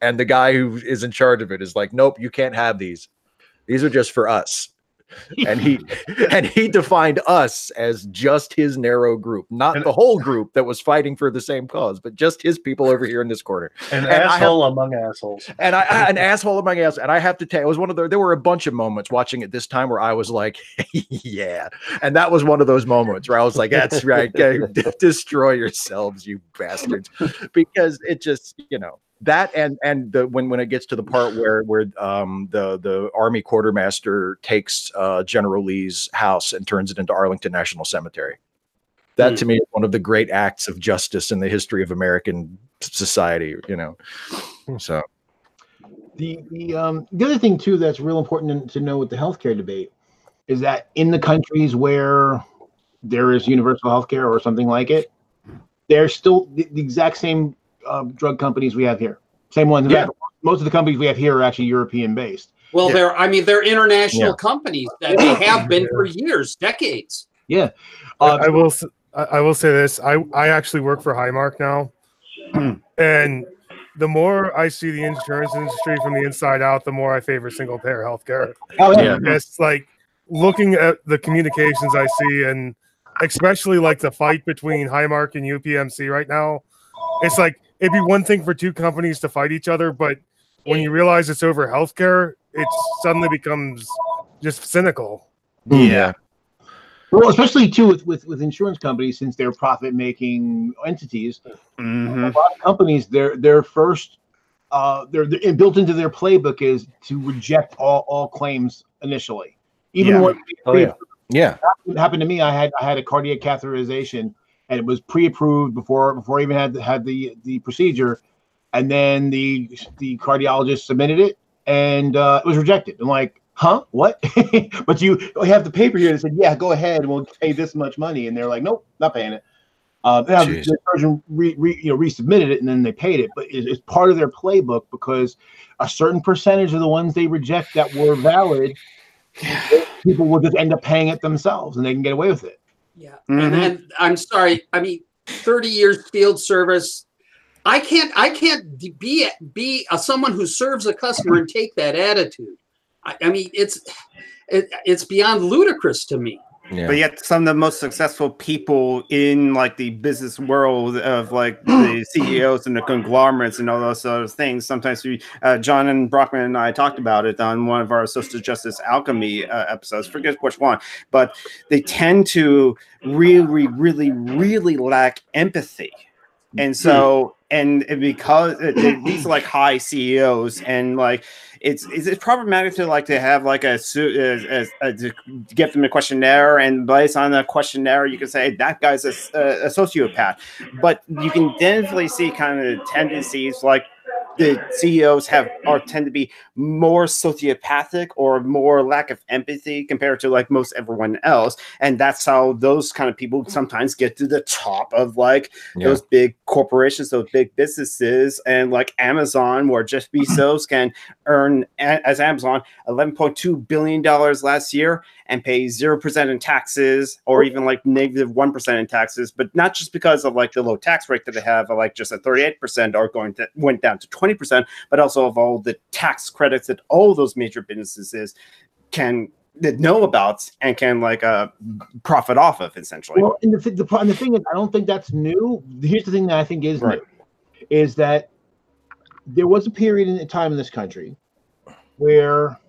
And the guy who is in charge of it is like, nope, you can't have these. These are just for us. And he defined us as just his narrow group, not the whole group that was fighting for the same cause, but just his people over here in this corner. An asshole among assholes. And an asshole among assholes. And I have to tell you, it was there were a bunch of moments watching it this time where I was like, yeah. And that was one of those moments where I was like, that's right. Destroy yourselves, you bastards. Because it just, that and when it gets to the part where the Army quartermaster takes General Lee's house and turns it into Arlington National Cemetery, that to me is one of the great acts of justice in the history of American society. So the other thing too that's real important to know with the healthcare debate is that in the countries where there is universal healthcare or something like it, there's still the exact same drug companies we have here. Same ones. Yeah. Most of the companies we have here are actually European based. Well, they're international companies that they have been for years, decades. Yeah. I will say this. I actually work for Highmark now. And the more I see the insurance industry from the inside out, the more I favor single payer healthcare. Oh, yeah. It's like looking at the communications I see, and especially like the fight between Highmark and UPMC right now. It's like it'd be one thing for two companies to fight each other, but when you realize it's over healthcare, it suddenly becomes just cynical. Yeah. Well, especially too with insurance companies, since they're profit-making entities. A lot of companies, their first, they're built into their playbook is to reject all claims initially, even when it happened to me. I had a cardiac catheterization. And it was pre-approved before I even had the procedure, and then the cardiologist submitted it, and it was rejected. I'm like, huh, what? But you have the paper here that said, yeah, go ahead, and we'll pay this much money. And they're like, nope, not paying it. The surgeon resubmitted it, and then they paid it. But it's part of their playbook because a certain percentage of the ones they reject that were valid, people will just end up paying it themselves, and they can get away with it. Yeah, and I'm sorry. I mean, 30 years field service. I can't be someone who serves a customer and take that attitude. I mean, it's beyond ludicrous to me. Yeah. But yet some of the most successful people in like the business world of like the CEOs and the conglomerates and all those sort of things, sometimes John and Brockman and I talked about it on one of our Social Justice Alchemy episodes, forget which one, but they tend to really lack empathy. And so, and because these are like high CEOs, and like it's problematic to have like to give them a questionnaire, and based on the questionnaire, you can say, hey, that guy's a sociopath. But you can definitely see kind of the tendencies, like the CEOs tend to be more sociopathic or more lack of empathy compared to like most everyone else, and that's how those kind of people sometimes get to the top of like those big corporations, those big businesses, and like Amazon, where Jeff Bezos can earn as Amazon $11.2 billion last year and pay 0% in taxes, or even like negative 1% in taxes, but not just because of like the low tax rate that they have, like just at 38% or went down to 20%, but also of all the tax credits that all those major businesses that know about and can like profit off of, essentially. Well, and the thing is, I don't think that's new. Here's the thing that I think is new, is that there was a period in time in this country where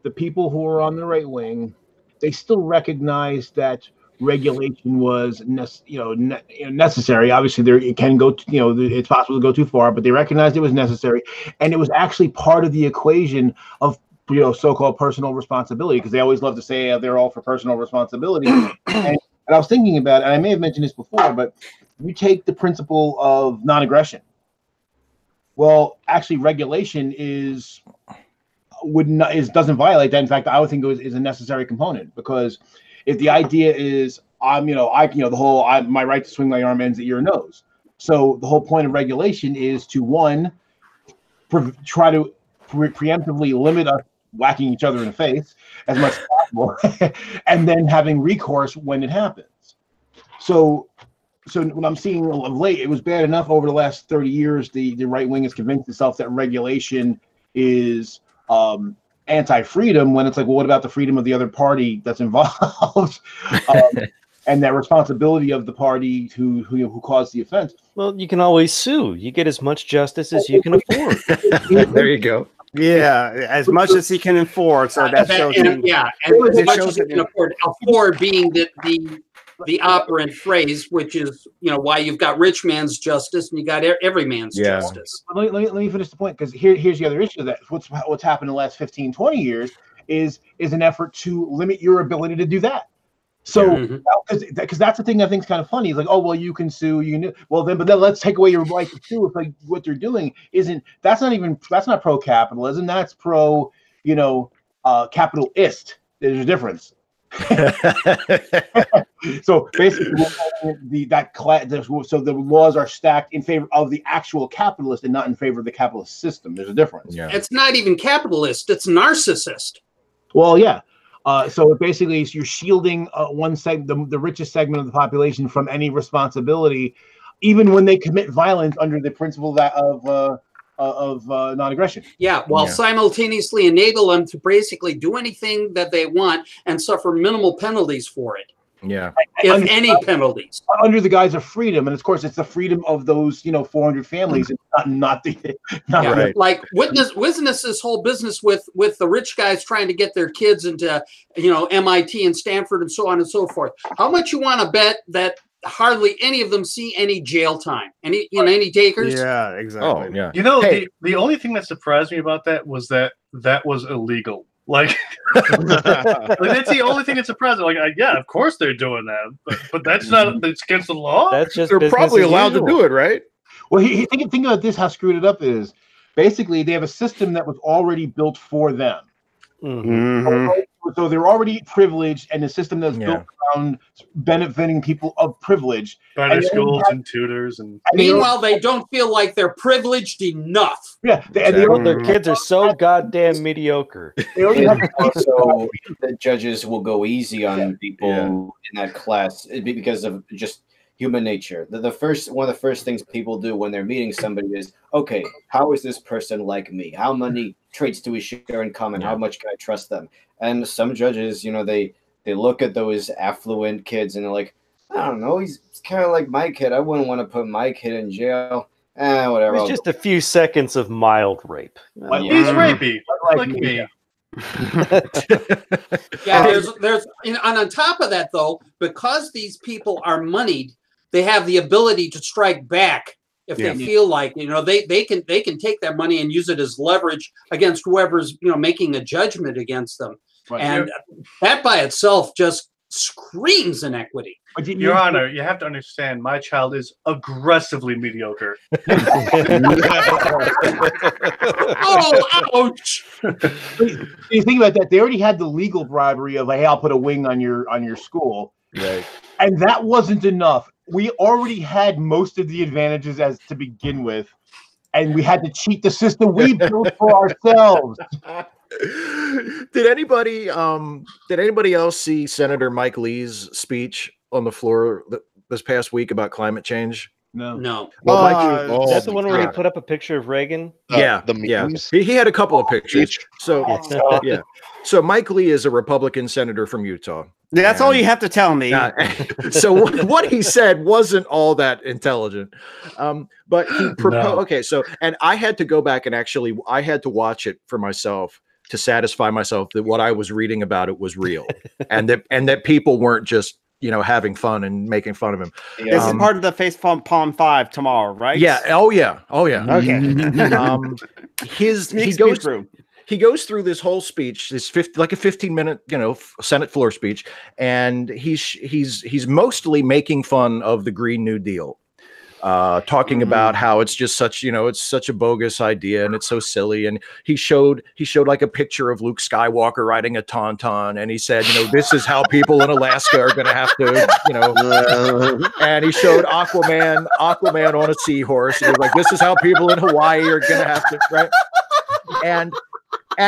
the people who were on the right wing, they still recognized that regulation was necessary. Obviously, it can go, it's possible to go too far, but they recognized it was necessary, and it was actually part of the equation of so-called personal responsibility, because they always love to say they're all for personal responsibility. and I was thinking about it, and I may have mentioned this before, but you take the principle of non-aggression. Well, actually, regulation doesn't violate that. In fact, I would think it is a necessary component, because if the idea is my right to swing my arm ends at your nose. So the whole point of regulation is to try to preemptively limit us whacking each other in the face as much as possible, and then having recourse when it happens. So what I'm seeing of late, it was bad enough over the last 30 years. The right wing has convinced itself that regulation is anti-freedom, when it's like, well, what about the freedom of the other party that's involved, and that responsibility of the party who caused the offense? Well, you can always sue. You get as much justice as you can afford. There you go. Yeah, as much as he can afford. So that shows. And as much as he can afford being the operant phrase, which is why you've got rich man's justice and you got every man's justice. Let me finish the point, because here's the other issue, that what's happened in the last 15, 20 years is an effort to limit your ability to do that. So because that's the thing I think is kind of funny. It's like, oh, well, you can sue, but then let's take away your right to sue. If like what they're doing that's not pro-capitalism, that's pro capitalist. There's a difference. So basically, so the laws are stacked in favor of the actual capitalist and not in favor of the capitalist system. There's a difference. Yeah. It's not even capitalist; it's narcissist. Well, yeah. So basically, you're shielding the richest segment of the population from any responsibility, even when they commit violence under the principle of non-aggression. Yeah, while simultaneously enable them to basically do anything that they want and suffer minimal penalties for it. Yeah, if any penalties, under the guise of freedom, and of course, it's the freedom of those 400 families, and not right. Like witness this whole business with the rich guys trying to get their kids into MIT and Stanford and so on and so forth. How much you want to bet that hardly any of them see any jail time? Any takers? Yeah, exactly. Oh, yeah. The only thing that surprised me about that was that was illegal. Like, that's the only thing that's surprising. Like, of course they're doing that, but that's it's against the law. That's just they're probably allowed to do it, right? Well, think about this. How screwed it up is. Basically, they have a system that was already built for them. So they're already privileged, and the system that's built around benefiting people of privilege. Better schools and tutors, and meanwhile, they don't feel like they're privileged enough. Yeah, their kids are so goddamn mediocre. Also, the judges will go easy on people in that class because of just human nature. One of the first things people do when they're meeting somebody is, okay, how is this person like me? How many traits do we share in common? How much can I trust them? And some judges, they look at those affluent kids and they're like, I don't know, he's kind of like my kid. I wouldn't want to put my kid in jail. Whatever. It's just a few seconds of mild rape. He's rapey, like me. There's and on top of that, though, because these people are moneyed, they have the ability to strike back if they feel like they can take that money and use it as leverage against whoever's making a judgment against them, and that by itself just screams inequity. Your Honor, you have to understand, my child is aggressively mediocre. Oh, ouch! You think about that? They already had the legal bribery of, hey, I'll put a wing on your school, right? And that wasn't enough. We already had most of the advantages as to begin with, and we had to cheat the system we built for ourselves. Did anybody else see Senator Mike Lee's speech on the floor this past week about climate change? No. Well, that's the one where he put up a picture of Reagan. The memes. He had a couple of pictures. So Mike Lee is a Republican senator from Utah. That's all you have to tell me. So what he said wasn't all that intelligent, but he proposed. Okay, so and I had to go back and I had to watch it for myself to satisfy myself that what I was reading about it was real, and that people weren't just having fun and making fun of him. This is part of the Face Palm 5 tomorrow, right? Yeah. Oh yeah. Okay. He goes through this whole speech, this a 15-minute, Senate floor speech, and he's mostly making fun of the Green New Deal, talking about how it's just such, it's such a bogus idea and it's so silly. And he showed like a picture of Luke Skywalker riding a tauntaun, and he said, this is how people in Alaska are going to have to, and he showed Aquaman on a seahorse. And he was like, this is how people in Hawaii are going to have to, right? And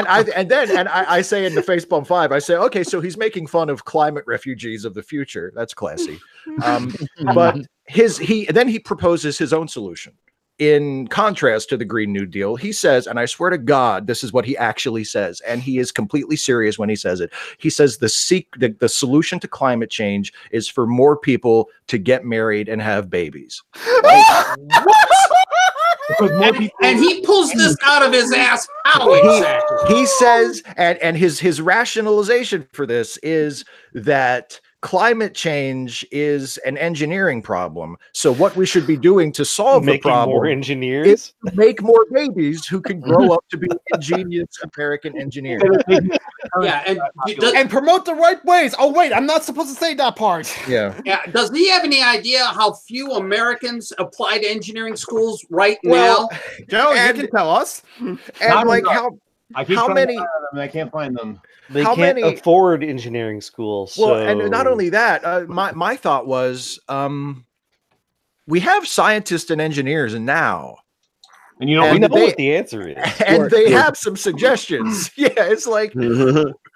I say in the Facepalm 5, I say, okay, so he's making fun of climate refugees of the future. That's classy. But he proposes his own solution. In contrast to the Green New Deal, he says, and I swear to God, this is what he actually says, and he is completely serious when he says it. He says the solution to climate change is for more people to get married and have babies. And he pulls this out of his ass. How exactly? He says, and his rationalization for this is that climate change is an engineering problem. So what we should be doing to solve the problem more engineers is to make more babies who can grow up to be ingenious American engineers. And promote the right ways. Oh wait, I'm not supposed to say that part. Yeah. Does he have any idea how few Americans apply to engineering schools right now? Joe, you can tell us. And how many? I can't find them. They can't afford engineering schools. Well, and not only that, my thought was, we have scientists and engineers now. And we know what the answer is. And they have some suggestions. Yeah, it's like,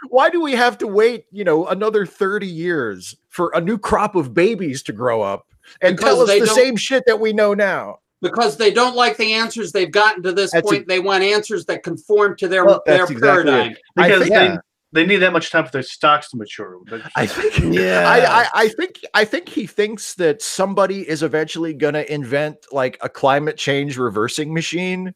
why do we have to wait, another 30 years for a new crop of babies to grow up and tell us the same shit that we know now? Because they don't like the answers they've gotten to this point. They want answers that conform to their paradigm. Because they need that much time for their stocks to mature. I think he thinks that somebody is eventually going to invent like a climate change reversing machine,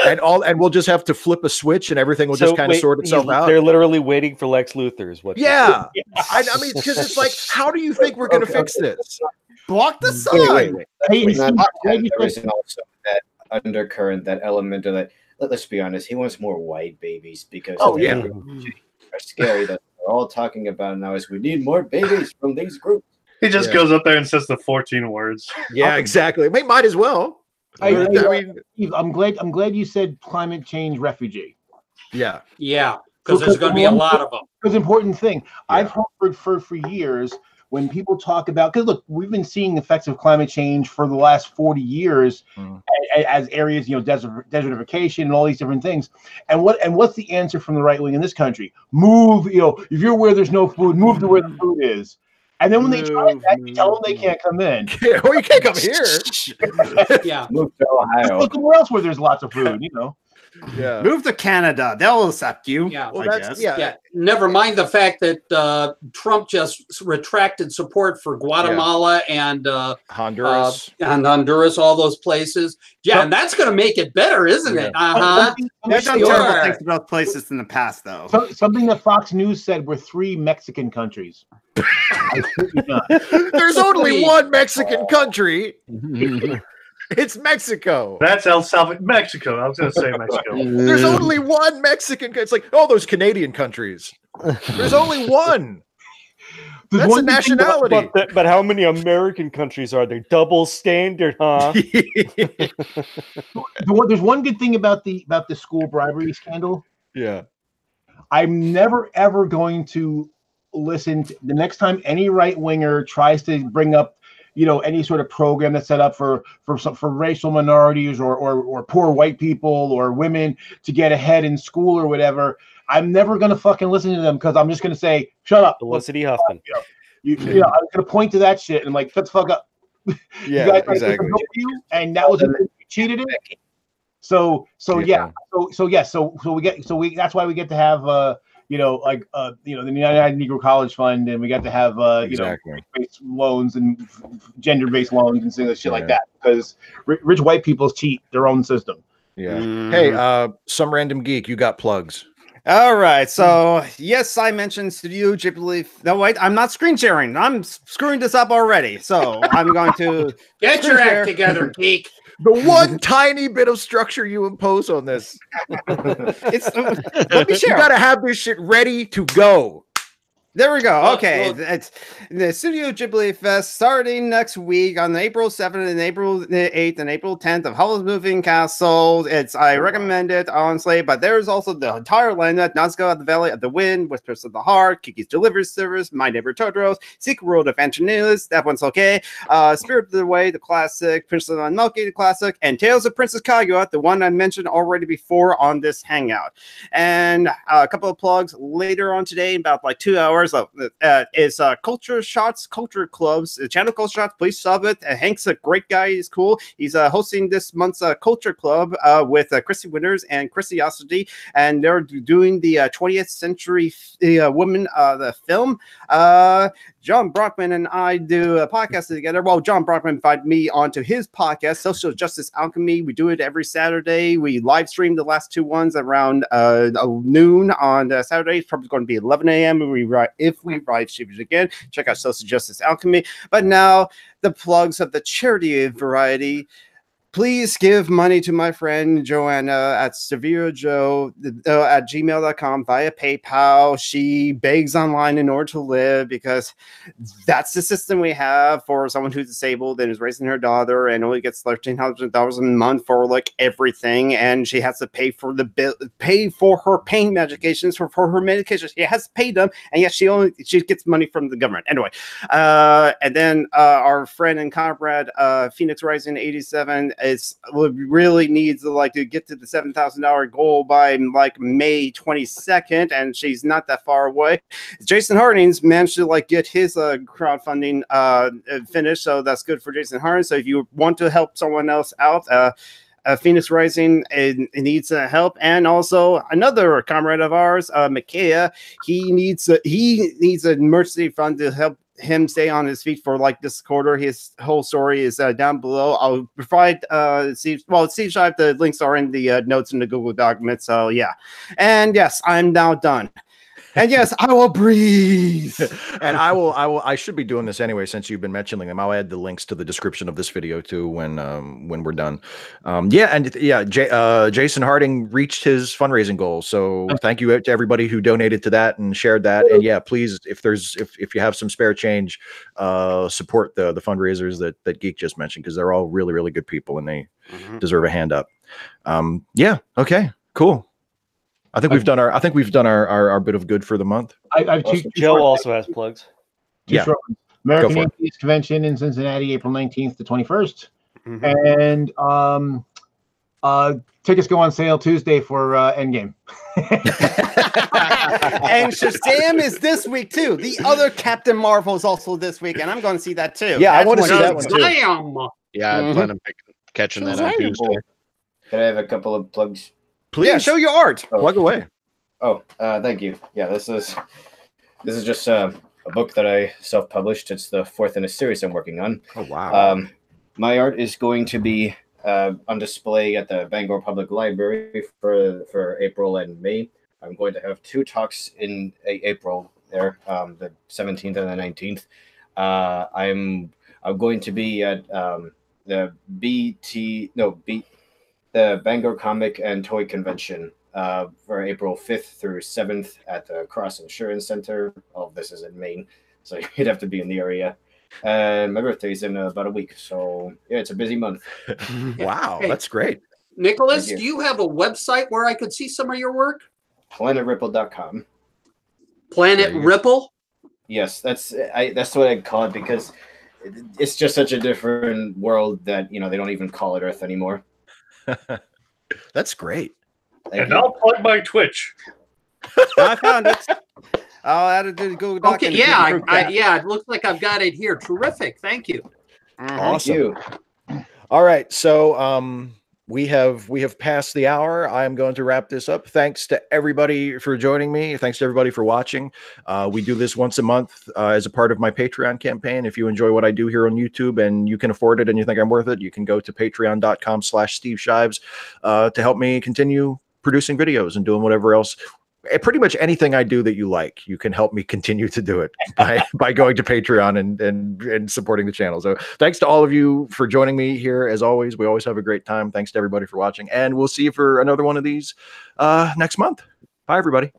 and we'll just have to flip a switch and everything will just kind of sort itself out. They're literally waiting for Lex Luthor's. I mean, because it's like, how do you think we're going to fix this? Block the sun. There is also that undercurrent, that element of that. Let's be honest. He wants more white babies because are scary that we're all talking about now. Is we need more babies from these groups. He just goes up there and says the 14 words. Yeah, exactly. We might as well. I mean, I'm glad you said climate change refugee. Yeah. Yeah. because there's going to be a lot of them. Because important thing, I've heard for years when people talk about, because look, we've been seeing effects of climate change for the last 40 years as areas, desertification and all these different things. And what's the answer from the right wing in this country? Move, if you're where there's no food, move to where the food is. And then when they try that, you tell them they can't come in. Or you can't come here. Yeah. Move to Ohio. Look somewhere else where there's lots of food, Yeah. Move to Canada. They'll accept you. Yeah. Well, I guess. Yeah. Never mind the fact that Trump just retracted support for Guatemala and Honduras. All those places. Yeah, and that's going to make it better, isn't it? They've done terrible things to those places in the past, though. Something that Fox News said were 3 Mexican countries. There's only one Mexican country. It's Mexico. That's El Salvador, Mexico. I was going to say Mexico. There's only one Mexican. It's like those Canadian countries. There's only one. That's a nationality. But how many American countries are there? Double standard, huh? There's one good thing about the school bribery scandal. Yeah. I'm never ever going to listen to the next time any right winger tries to bring up any sort of program that's set up for racial minorities or poor white people or women to get ahead in school or whatever. I'm never going to fucking listen to them because I'm just going to say, shut up. Felicity Huffman. I'm going to point to that shit and I'm like, shut the fuck up. Yeah, you guys exactly. And that was you cheated it. So that's why we get to have the United Negro College Fund, and we got to have race-based loans and gender-based loans and things like that, because rich white people cheat their own system. Yeah. Hey, some random geek, you got plugs. All right. So yes, I mentioned Studio Ghibli. No, wait, I'm not screen sharing. I'm screwing this up already. So I'm going to get your act together, geek. The one tiny bit of structure you impose on this. Let me share. You got to have this shit ready to go. There we go. Okay. It's the Studio Ghibli Fest starting next week on April 7th and April 8th and April 10th of Howl's Moving Castle. I recommend it, honestly, but there's also the entire lineup: Nazca at the Valley of the Wind, Whispers of the Heart, Kiki's Delivery Service, My Neighbor Totoro's, Secret World of Antoninus, that one's okay, Spirit of the Way, the classic, Princess Mononoke, the classic, and Tales of Princess Kaguya, the one I mentioned already before on this Hangout. And a couple of plugs later on today, in about 2 hours. Is Culture Shots Culture Clubs, the channel Culture Shots. Please sub it. Hank's a great guy. He's cool. He's hosting this month's Culture Club with Chrissy Winters and Chrissy, and they're doing the 20th Century Woman, the film. John Brockman and I do a podcast together. Well, John Brockman invited me onto his podcast, Social Justice Alchemy. We do it every Saturday. We live stream the last 2 ones around noon on Saturday. It's probably going to be 11 a.m. If we live stream it again. Check out Social Justice Alchemy. But now, the plugs of the charity variety. Please give money to my friend Joanna at SevereJoe at gmail.com via PayPal. She begs online in order to live because that's the system we have for someone who's disabled and is raising her daughter and only gets $1,300 a month for everything, and she has to pay for her pain medications for her medications. She has to pay them, and yet she gets money from the government anyway. And then our friend and comrade Phoenix Rising 87. Really needs to get to the $7,000 goal by May 22nd, and she's not that far away. Jason Harding's managed to get his crowdfunding finished, so that's good for Jason Harding. So if you want to help someone else out, Phoenix Rising needs help, and also another comrade of ours, Makaya, he needs an emergency fund to help him stay on his feet for this quarter. His whole story is down below. I'll provide Steve Shive, the links are in the notes in the Google document. So yeah, and yes, I'm now done. And yes, I will breathe. And I should be doing this anyway, since you've been mentioning them. I'll add the links to the description of this video too when we're done. Jason Harding reached his fundraising goal. So thank you to everybody who donated to that and shared that. And yeah, please, if you have some spare change, support the fundraisers that Geek just mentioned, because they're all really, really good people and they deserve a hand up. Okay, cool. I think we've done our bit of good for the month. I've Joe also has plugs. Yeah. American Atheist Convention in Cincinnati, April 19th to 21st. And tickets go on sale Tuesday for Endgame. And Shazam is this week too. The other Captain Marvel is also this week, and I'm going to see that too. Yeah, I want to see that one too. Yeah, I plan on catching that on Tuesday. Can I have a couple of plugs? Please. Yeah, show your art. Plug away. Oh, thank you. Yeah, this is just a book that I self-published. It's the fourth in a series I'm working on. Oh wow. My art is going to be on display at the Bangor Public Library for April and May. I'm going to have 2 talks in April there, the 17th and the 19th. I'm going to be at the Bangor Comic and Toy Convention for April 5th through 7th at the Cross Insurance Center. Oh, this is in Maine, so you'd have to be in the area. And my birthday's in about a week, so yeah, it's a busy month. Wow, that's great. Nicholas, do you have a website where I could see some of your work? PlanetRipple.com. Planet Ripple? Yes, that's what I call it, because it's just such a different world that, they don't even call it Earth anymore. That's great. And I'll plug my Twitch. I found it. I'll add it to the Google Doc. Okay, yeah, it looks like I've got it here. Terrific, thank you. Awesome. Thank you. All right, so we have passed the hour. I'm going to wrap this up. Thanks to everybody for joining me. Thanks to everybody for watching. We do this once a month as a part of my Patreon campaign. If you enjoy what I do here on YouTube and you can afford it and you think I'm worth it, you can go to patreon.com/Steve Shives to help me continue producing videos and doing whatever else. Pretty much anything I do that you like, you can help me continue to do it by going to Patreon and supporting the channel. So thanks to all of you for joining me here. As always, we always have a great time. Thanks to everybody for watching, and we'll see you for another one of these next month. Bye, everybody.